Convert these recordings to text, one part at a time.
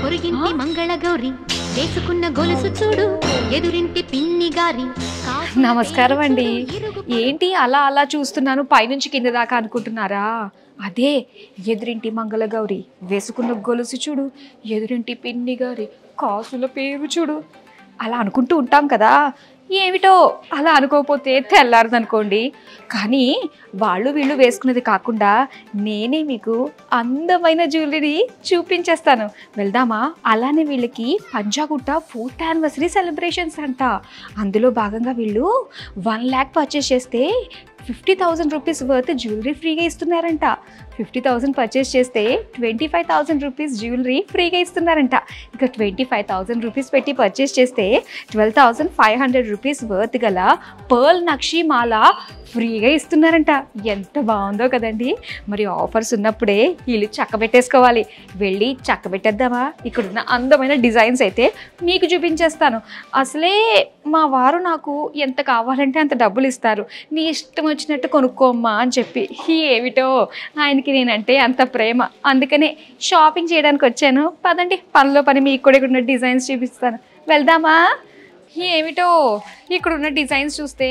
పొరిగింటి మంగళ గౌరి వేసుకున్న గొలుసు చూడు ఎదురింటి పిన్ని గారి. నమస్కారం అండి. ఏంటి అలా అలా చూస్తున్నాను పైనుంచి కింద దాకా అనుకుంటున్నారా? అదే ఎదురింటి మంగళ గౌరి వేసుకున్న గొలుసు చూడు ఎదురింటి పిన్ని గారి కాసుల పేరు చూడు అలా అనుకుంటూ ఉంటాం కదా. ఏమిటో అలా అనుకోకపోతే తెల్లారదనుకోండి. కానీ వాళ్ళు వీళ్ళు వేసుకునేది కాకుండా నేనే మీకు అందమైన జ్యువెలరీ చూపించేస్తాను. వెళ్దామా? అలానే వీళ్ళకి పంజాగుట్ట 4th యానివర్సరీ సెలబ్రేషన్స్ అంట. అందులో భాగంగా వీళ్ళు 1 lakh పర్చేస్ చేస్తే 50,000 రూపీస్ వర్త్ జ్యువెలరీ ఫ్రీగా ఇస్తున్నారంట. 50,000 పర్చేస్ చేస్తే 25,000 రూపీస్ జ్యువెలరీ ఫ్రీగా ఇస్తున్నారంట. ఇక 25,000 రూపీస్ పెట్టి పర్చేస్ చేస్తే 12,500 రూపీస్ వర్త్ గల పర్ల్ నక్షి మాల ఫ్రీగా ఇస్తున్నారంట. ఎంత బాగుందో కదండి. మరి ఆఫర్స్ ఉన్నప్పుడే వీళ్ళు చక్కబెట్టేసుకోవాలి. వెళ్ళి చక్కబెట్టేద్దామా? ఇక్కడున్న అందమైన డిజైన్స్ అయితే మీకు చూపించేస్తాను. అసలే మా వారు నాకు ఎంత కావాలంటే అంత డబ్బులు ఇస్తారు. నీ ఇష్టం వచ్చినట్టు కొనుక్కోమ్మా అని చెప్పి. ఏమిటో ఆయనకి నేనంటే అంత ప్రేమ. అందుకనే షాపింగ్ చేయడానికి వచ్చాను. పదండి, పనిలో పని మీకు కూడా ఇక్కడ ఉన్న డిజైన్స్ చూపిస్తాను. వెళ్దామా? ఏమిటో ఇక్కడున్న డిజైన్స్ చూస్తే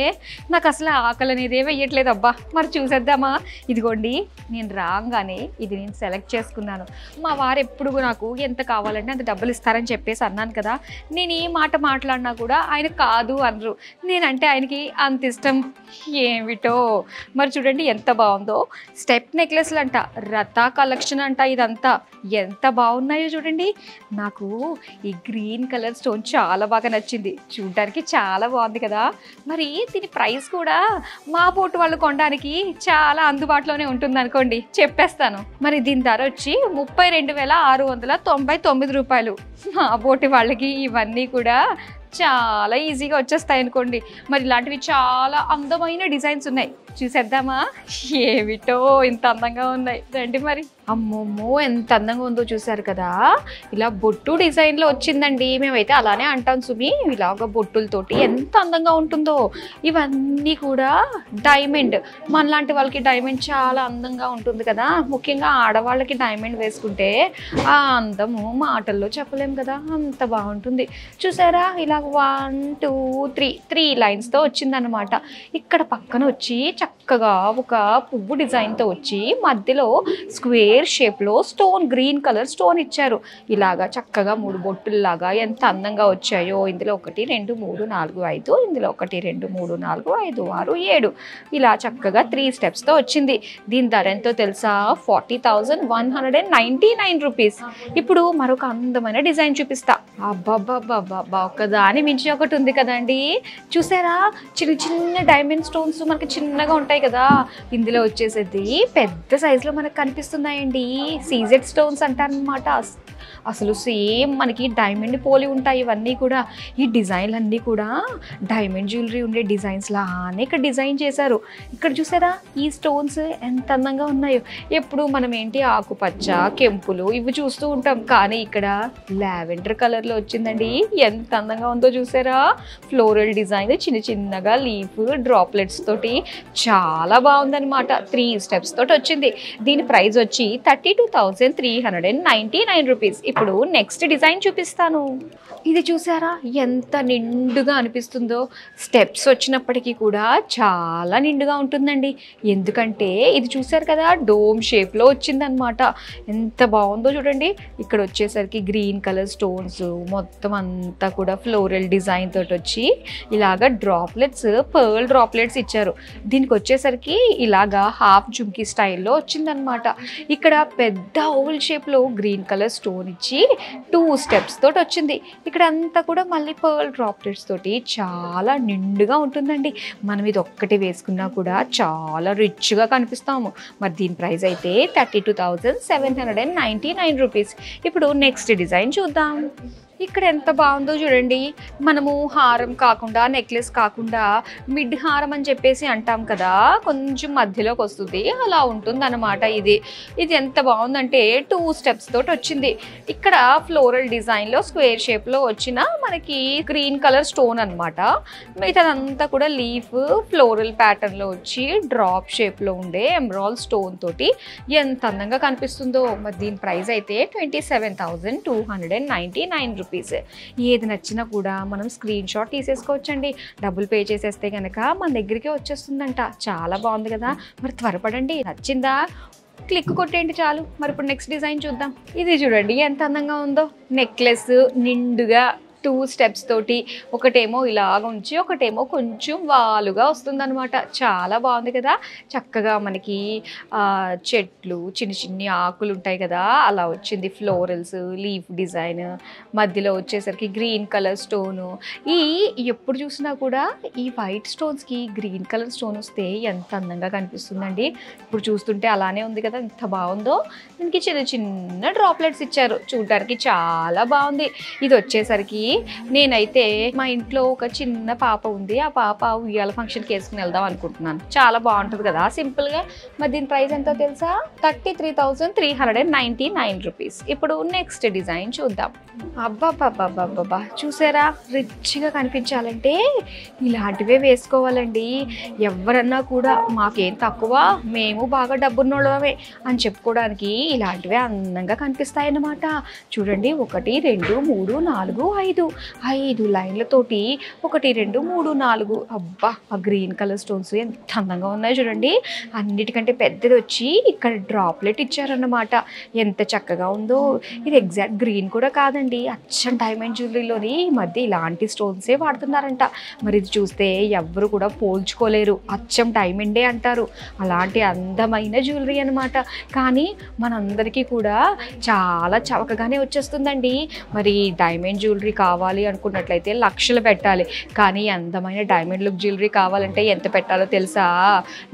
నాకు అసలు ఆకలి అనేది వేయట్లేదు. అబ్బా, మరి చూసేద్దామా? ఇదిగోండి, నేను రాగానే ఇది నేను సెలెక్ట్ చేసుకున్నాను. మా వారు ఎప్పుడు నాకు ఎంత కావాలంటే అంత డబ్బులు ఇస్తారని చెప్పేసి అన్నాను కదా. నేను ఏ మాట మాట్లాడినా కూడా ఆయన కాదు అనరు. నేనంటే ఆయనకి అంత ఇష్టం. ఏమిటో మరి చూడండి ఎంత బాగుందో. స్టెప్ నెక్లెస్లు అంట, రతా కలెక్షన్ అంట. ఇదంతా ఎంత బాగున్నాయో చూడండి. నాకు ఈ గ్రీన్ కలర్ స్టోన్ చాలా బాగా నచ్చింది. చూడడానికి చాలా బాగుంది కదా. మరి దీని ప్రైస్ కూడా మా బోటు వాళ్ళు కొనడానికి చాలా అందుబాటులోనే ఉంటుంది అనుకోండి. చెప్పేస్తాను. మరి దీని ధర వచ్చి 32,699 రూపాయలు. మా బోటి వాళ్ళకి ఇవన్నీ కూడా చాలా ఈజీగా వచ్చేస్తాయి అనుకోండి. మరి ఇలాంటివి చాలా అందమైన డిజైన్స్ ఉన్నాయి. చూసేద్దామా? ఏమిటో ఇంత అందంగా ఉన్నాయి. రండి మరి. అమ్మమ్మో, ఎంత అందంగా ఉందో చూసారు కదా. ఇలా బొట్టు డిజైన్లో వచ్చిందండి. మేమైతే అలానే అంటాం సుమి. ఇలాగ బొట్టులతోటి ఎంత అందంగా ఉంటుందో. ఇవన్నీ కూడా డైమండ్. మనలాంటి వాళ్ళకి డైమండ్ చాలా అందంగా ఉంటుంది కదా. ముఖ్యంగా ఆడవాళ్ళకి డైమండ్ వేసుకుంటే ఆ అందము మాటల్లో చెప్పలేం కదా. అంత బాగుంటుంది. చూసారా? ఇలా 1 2 3 లైన్స్తో వచ్చిందనమాట. ఇక్కడ పక్కన వచ్చి చక్కగా ఒక పువ్వు డిజైన్తో వచ్చి మధ్యలో స్క్వేర్ షేప్లో స్టోన్, గ్రీన్ కలర్ స్టోన్ ఇచ్చారు. ఇలాగా చక్కగా 3 బొట్టుల్లాగా ఎంత అందంగా వచ్చాయో. ఇందులో 1 2 3 4 5, ఇందులో 1 2 3 4 5 6 7 ఇలా చక్కగా 3 స్టెప్స్తో వచ్చింది. దీని ధర ఎంతో తెలుసా? 40,199 రూపీస్. ఇప్పుడు మరొక అందమైన డిజైన్ చూపిస్తా. అబ్బాబ్బాబ్బా, ఒకదాని మించి ఒకటి ఉంది కదండి. చూసారా? చిన్న చిన్న డైమండ్ స్టోన్స్ మనకి చిన్నగా ఉంటాయి కదా. ఇందులో వచ్చేసేది పెద్ద సైజులో మనకు కనిపిస్తున్నాయండి. సీజెడ్ స్టోన్స్ అంటారనమాట. అసలు సేమ్ మనకి డైమండ్ పోలి ఉంటాయి ఇవన్నీ కూడా. ఈ డిజైన్లు అన్నీ కూడా డైమండ్ జ్యువెలరీ ఉండే డిజైన్స్ లానే ఇక్కడ డిజైన్ చేశారు. ఇక్కడ చూసారా? ఈ స్టోన్స్ ఎంత అందంగా ఉన్నాయో. ఎప్పుడు మనం ఏంటి ఆకుపచ్చ, కెంపులు ఇవి చూస్తూ ఉంటాం. కానీ ఇక్కడ లావెండర్ కలర్లో వచ్చిందండి. ఎంత అందంగా ఉందో చూసారా? ఫ్లోరల్ డిజైన్, చిన్న చిన్నగా లీఫ్ డ్రాప్లెట్స్ తోటి చాలా బాగుందనమాట. 3 స్టెప్స్ తోటి వచ్చింది. దీని ప్రైస్ వచ్చి 32,399 రూపీస్. ఇప్పుడు నెక్స్ట్ డిజైన్ చూపిస్తాను. ఇది చూసారా? ఎంత నిండుగా అనిపిస్తుందో. స్టెప్స్ వచ్చినప్పటికీ కూడా చాలా నిండుగా ఉంటుందండి. ఎందుకంటే ఇది చూసారు కదా, డోమ్ షేప్లో వచ్చిందనమాట. ఎంత బాగుందో చూడండి. ఇక్కడ వచ్చేసరికి గ్రీన్ కలర్ స్టోన్స్ మొత్తం అంతా కూడా ఫ్లోరల్ డిజైన్ తోటి వచ్చి ఇలాగా డ్రాప్లెట్స్, పర్ల్ డ్రాప్లెట్స్ ఇచ్చారు. దీనికి వచ్చేసరికి ఇలాగా హాఫ్ జుమ్కీ స్టైల్లో వచ్చిందనమాట. ఇక్కడ పెద్ద ఓవల్ షేప్లో గ్రీన్ కలర్ స్టోన్ ఇచ్చి 2 స్టెప్స్ తోటి వచ్చింది. ఇక్కడ అంతా కూడా మళ్ళీ పర్ల్ డ్రాప్లెట్స్ తోటి చాలా నిండుగా ఉంటుందండి. మనం ఇది ఒక్కటి వేసుకున్నా కూడా చాలా రిచ్గా కనిపిస్తాము. మరి దీని ప్రైస్ అయితే 32,799 రూపీస్. ఇప్పుడు నెక్స్ట్ డిజైన్ చూద్దాం. ఇక్కడ ఎంత బాగుందో చూడండి. మనము హారం కాకుండా నెక్లెస్ కాకుండా మిడ్ హారం అని చెప్పేసి అంటాం కదా, కొంచెం మధ్యలోకి వస్తుంది, అలా ఉంటుంది అనమాట. ఇది ఎంత బాగుందంటే 2 స్టెప్స్ తోటి వచ్చింది. ఇక్కడ ఫ్లోరల్ డిజైన్లో స్క్వేర్ షేప్లో వచ్చిన మనకి గ్రీన్ కలర్ స్టోన్ అనమాట. మిగతాదంతా కూడా లీఫ్ ఫ్లోరల్ ప్యాటర్న్లో వచ్చి డ్రాప్ షేప్లో ఉండే ఎమరాల్డ్ స్టోన్ తోటి ఎంత అందంగా కనిపిస్తుందో. మరి దీని ప్రైస్ అయితే 27,299 రూపీస్. ఏది నచ్చినా కూడా మనం స్క్రీన్ షాట్ తీసేసుకోవచ్చండి. డబ్బులు పే చేసేస్తే కనుక మన దగ్గరికి వచ్చేస్తుందంట. చాలా బాగుంది కదా. మరి త్వరపడండి. నచ్చిందా? క్లిక్ కొట్టేయండి చాలు. మరి ఇప్పుడు నెక్స్ట్ డిజైన్ చూద్దాం. ఇది చూడండి ఎంత అందంగా ఉందో. నెక్లెస్ నిండుగా 2 స్టెప్స్ తోటి, ఒకటేమో ఇలాగ ఉంచి ఒకటేమో కొంచెం వాలుగా వస్తుందన్నమాట. చాలా బాగుంది కదా. చక్కగా మనకి చెట్లు చిన్న చిన్ని ఆకులు ఉంటాయి కదా, అలా వచ్చింది. ఫ్లోరల్స్ లీఫ్ డిజైన్, మధ్యలో వచ్చేసరికి గ్రీన్ కలర్ స్టోను. ఎప్పుడు చూసినా కూడా ఈ వైట్ స్టోన్స్కి గ్రీన్ కలర్ స్టోన్ వస్తే ఎంత అందంగా కనిపిస్తుందండి. ఇప్పుడు చూస్తుంటే అలానే ఉంది కదా, ఎంత బాగుందో. దీనికి చిన్న చిన్న డ్రాప్లెట్స్ ఇచ్చారు, చూడడానికి చాలా బాగుంది. ఇది వచ్చేసరికి నేనైతే మా ఇంట్లో ఒక చిన్న పాప ఉంది, ఆ పాప ఉయ్యాల ఫంక్షన్కి వేసుకుని వెళ్దాం అనుకుంటున్నాను. చాలా బాగుంటుంది కదా సింపుల్గా. మరి దీని ప్రైస్ ఎంతో తెలుసా? 33,399 రూపీస్. ఇప్పుడు నెక్స్ట్ డిజైన్ చూద్దాం. అబ్బాబ్బాబ్బాబ్బా, చూసారా? రిచ్గా కనిపించాలంటే ఇలాంటివే వేసుకోవాలండి. ఎవరన్నా కూడా మాకేం తక్కువ, మేము బాగా డబ్బున్నోళ్ళమే అని చెప్పుకోవడానికి ఇలాంటివే అందంగా కనిపిస్తాయి అన్నమాట. చూడండి, 1 2 3 4 5 లైన్లతోటి 1 2 3 4. అబ్బా, ఆ గ్రీన్ కలర్ స్టోన్స్ ఎంత అందంగా ఉన్నాయో చూడండి. అన్నిటికంటే పెద్దది వచ్చి ఇక్కడ డ్రాప్లెట్ ఇచ్చారన్నమాట. ఎంత చక్కగా ఉందో. ఇది ఎగ్జాక్ట్ గ్రీన్ కూడా కాదండి, అచ్చం డైమండ్ జ్యువెలరీలోని ఈ మధ్య ఇలాంటి స్టోన్సే వాడుతున్నారంట. మరి ఇది చూస్తే ఎవ్వరు కూడా పోల్చుకోలేరు, అచ్చం డైమండే అంటారు. అలాంటి అందమైన జ్యువెలరీ అనమాట. కానీ మనందరికీ కూడా చాలా చవకగానే వచ్చేస్తుందండి. మరి డైమండ్ జ్యువెలరీ కావాలి అనుకున్నట్లయితే లక్షలు పెట్టాలి. కానీ అందమైన డైమండ్ లుక్ జ్యువెలరీ కావాలంటే ఎంత పెట్టాలో తెలుసా?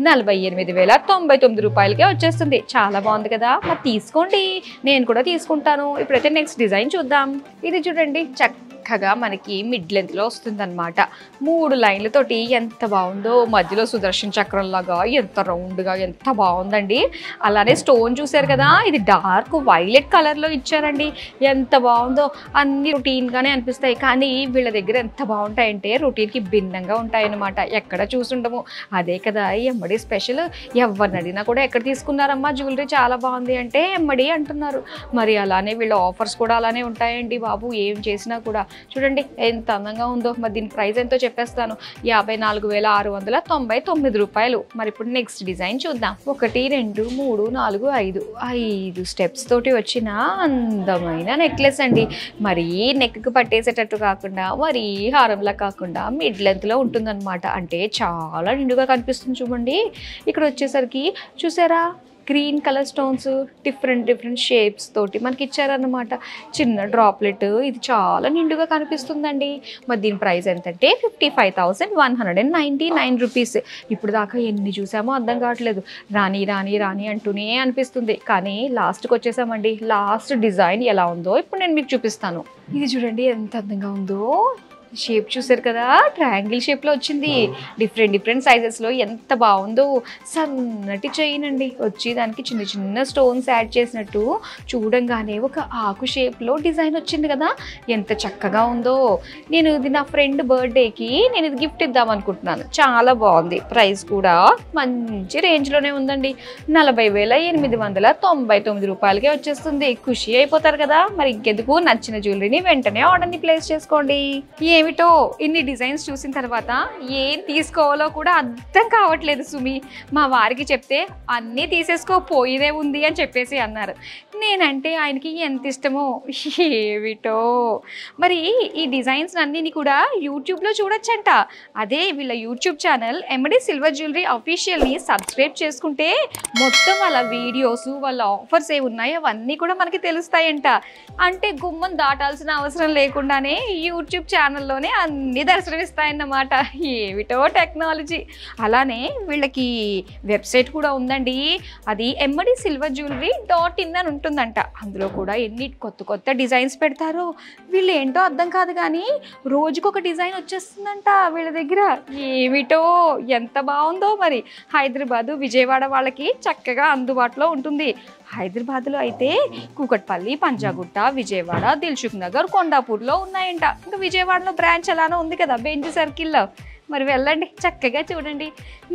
48,099 రూపాయలకే వచ్చేస్తుంది. చాలా బాగుంది కదా. మరి తీసుకోండి, నేను కూడా తీసుకుంటాను. ఇప్పుడైతే నెక్స్ట్ డిజైన్ చూద్దాం. ఇది చూడండి, చక్కగా మనకి మిడ్ లెంత్లో వస్తుందన్నమాట. 3 లైన్లతోటి ఎంత బాగుందో. మధ్యలో సుదర్శన్ చక్రం లాగా ఎంత రౌండ్గా ఎంత బాగుందండి. అలానే స్టోన్ చూసారు కదా, ఇది డార్క్ వైలెట్ కలర్లో ఇచ్చారండి. ఎంత బాగుందో. అన్ని రొటీన్గానే అనిపిస్తాయి, కానీ వీళ్ళ దగ్గర ఎంత బాగుంటాయంటే రొటీన్కి భిన్నంగా ఉంటాయన్నమాట. ఎక్కడ చూసుండము. అదే కదా ఎమ్మడి స్పెషల్. ఎవరిని అడిగినా కూడా ఎక్కడ తీసుకున్నారమ్మా జ్యువెలరీ చాలా బాగుంది అంటే ఎమ్మడి అంటున్నారు. మరి అలానే వీళ్ళ ఆఫర్స్ కూడా అలానే ఉంటాయండి బాబు. ఏం చేసినా కూడా చూడండి ఎంత అందంగా ఉందో. మరి దీని ప్రైస్ ఎంతో చెప్పేస్తాను, 54,699 రూపాయలు. మరి ఇప్పుడు నెక్స్ట్ డిజైన్ చూద్దాం. 1 2 3 4 5 స్టెప్స్ తోటి వచ్చిన అందమైన నెక్లెస్ అండి. మరీ నెక్కి పట్టేసేటట్టు కాకుండా, మరీ హారంలా కాకుండా మిడ్ లెంత్లో ఉంటుందన్నమాట. అంటే చాలా నిండుగా కనిపిస్తుంది. చూడండి, ఇక్కడ వచ్చేసరికి చూసారా, green colour stones different shapes తోటి మనకి ఇచ్చారన్నమాట. చిన్న డ్రాప్లెట్. ఇది చాలా నిండుగా కనిపిస్తుందండి. మరి దీని ప్రైస్ ఎంతంటే 55,199 రూపీస్. ఇప్పుడు దాకా ఎన్ని చూసామో అర్థం కావట్లేదు. రాణి రాణి రాణి అంటూనే అనిపిస్తుంది, కానీ లాస్ట్కి వచ్చేసామండి. లాస్ట్ డిజైన్ ఎలా ఉందో ఇప్పుడు నేను మీకు చూపిస్తాను. ఇది చూడండి ఎంత అందంగా ఉందో. షేప్ చూసారు కదా, ట్రయాంగిల్ షేప్లో వచ్చింది. డిఫరెంట్ సైజెస్లో ఎంత బాగుందో. సన్నటి చైన్ అండి వచ్చి, దానికి చిన్న చిన్న స్టోన్స్ యాడ్ చేసినట్టు చూడంగానే ఒక ఆకు షేప్లో డిజైన్ వచ్చింది కదా, ఎంత చక్కగా ఉందో. నేను ఇది నా ఫ్రెండ్ బర్త్డేకి నేను ఇది గిఫ్ట్ ఇద్దాం అనుకుంటున్నాను. చాలా బాగుంది. ప్రైస్ కూడా మంచి రేంజ్లోనే ఉందండి. 40,899 రూపాయలకే వచ్చేస్తుంది. ఖుషి అయిపోతారు కదా. మరి ఇంకెందుకు, నచ్చిన జ్యువెలరీని వెంటనే ఆర్డర్ని ప్లేస్ చేసుకోండి. ఏమిటో ఇన్ని డిజైన్స్ చూసిన తర్వాత ఏం తీసుకోవాలో కూడా అర్థం కావట్లేదు సుమి. మా వారికి చెప్తే అన్నీ తీసేసుకోపోయేదే ఉంది అని చెప్పేసి అన్నారు. నేనంటే ఆయనకి ఎంత ఇష్టమో ఏమిటో. మరి ఈ డిజైన్స్ అన్నీ కూడా యూట్యూబ్లో చూడొచ్చంట. అదే వీళ్ళ YouTube channel Emmadi silver jewellery అఫీషియల్ని సబ్స్క్రైబ్ చేసుకుంటే మొత్తం వాళ్ళ వీడియోస్, వాళ్ళ ఆఫర్స్ ఏ ఉన్నాయో అవన్నీ కూడా మనకి తెలుస్తాయంట. అంటే గుమ్మం దాటాల్సిన అవసరం లేకుండానే యూట్యూబ్ ఛానల్లోనే అన్నీ దర్శనమిస్తాయన్నమాట. ఏమిటో టెక్నాలజీ. అలానే వీళ్ళకి వెబ్సైట్ కూడా ఉందండి. అది MD Silver Jewelry.in అని ఉంటుంది. ఉంటుందంట. అందులో కూడా ఎన్ని కొత్త కొత్త డిజైన్స్ పెడతారో. వీళ్ళు ఏంటో అర్థం కాదు కానీ రోజుకొక డిజైన్ వచ్చేస్తుందంట వీళ్ళ దగ్గర. ఏమిటో ఎంత బాగుందో మరి. హైదరాబాదు విజయవాడ వాళ్ళకి చక్కగా అందుబాటులో ఉంటుంది. హైదరాబాద్లో అయితే కూకట్పల్లి, పంజాగుట్ట, విజయవాడ, దిల్సుఖ్ నగర్, కొండాపూర్లో ఉన్నాయంట. ఇంకా విజయవాడలో బ్రాంచ్ ఎలానో ఉంది కదా బెంజ్ సర్కిల్లో. మరి వెళ్ళండి, చక్కగా చూడండి.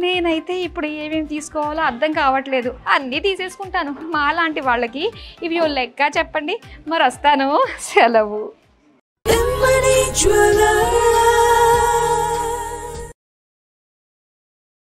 నేనైతే ఇప్పుడు ఏమేమి తీసుకోవాలో అర్థం కావట్లేదు, అన్నీ తీసేసుకుంటాను. మా లాంటి వాళ్ళకి ఇవి ఓ లెక్క చెప్పండి. మరి వస్తాను, సెలవు.